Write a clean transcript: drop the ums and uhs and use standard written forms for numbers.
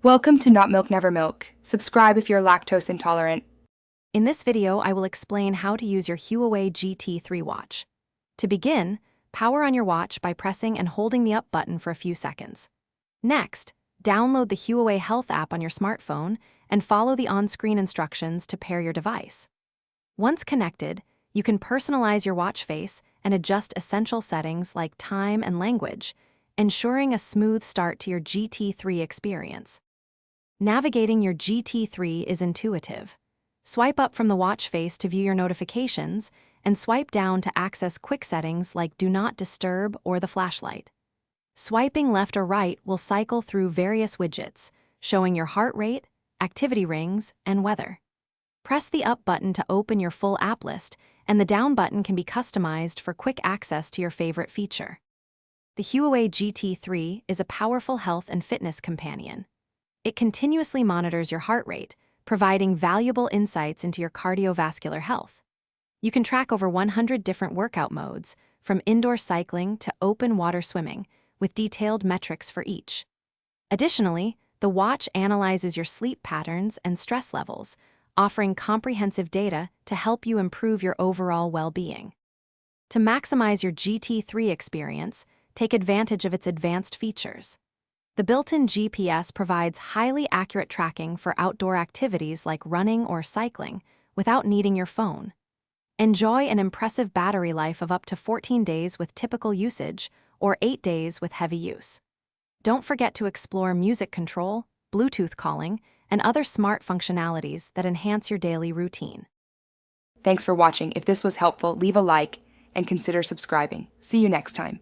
Welcome to Not Milk Never Milk. Subscribe if you're lactose intolerant. In this video, I will explain how to use your Huawei GT3 watch. To begin, power on your watch by pressing and holding the up button for a few seconds. Next, download the Huawei Health app on your smartphone and follow the on-screen instructions to pair your device. Once connected, you can personalize your watch face and adjust essential settings like time and language, ensuring a smooth start to your GT3 experience. Navigating your GT3 is intuitive. Swipe up from the watch face to view your notifications, and swipe down to access quick settings like Do Not Disturb or the flashlight. Swiping left or right will cycle through various widgets, showing your heart rate, activity rings, and weather. Press the up button to open your full app list, and the down button can be customized for quick access to your favorite feature. The Huawei GT3 is a powerful health and fitness companion. It continuously monitors your heart rate, providing valuable insights into your cardiovascular health. You can track over 100 different workout modes, from indoor cycling to open water swimming, with detailed metrics for each. Additionally, the watch analyzes your sleep patterns and stress levels, offering comprehensive data to help you improve your overall well-being. To maximize your GT3 experience, take advantage of its advanced features. The built-in GPS provides highly accurate tracking for outdoor activities like running or cycling without needing your phone. Enjoy an impressive battery life of up to 14 days with typical usage or 8 days with heavy use. Don't forget to explore music control, Bluetooth calling, and other smart functionalities that enhance your daily routine. Thanks for watching. If this was helpful, leave a like and consider subscribing. See you next time.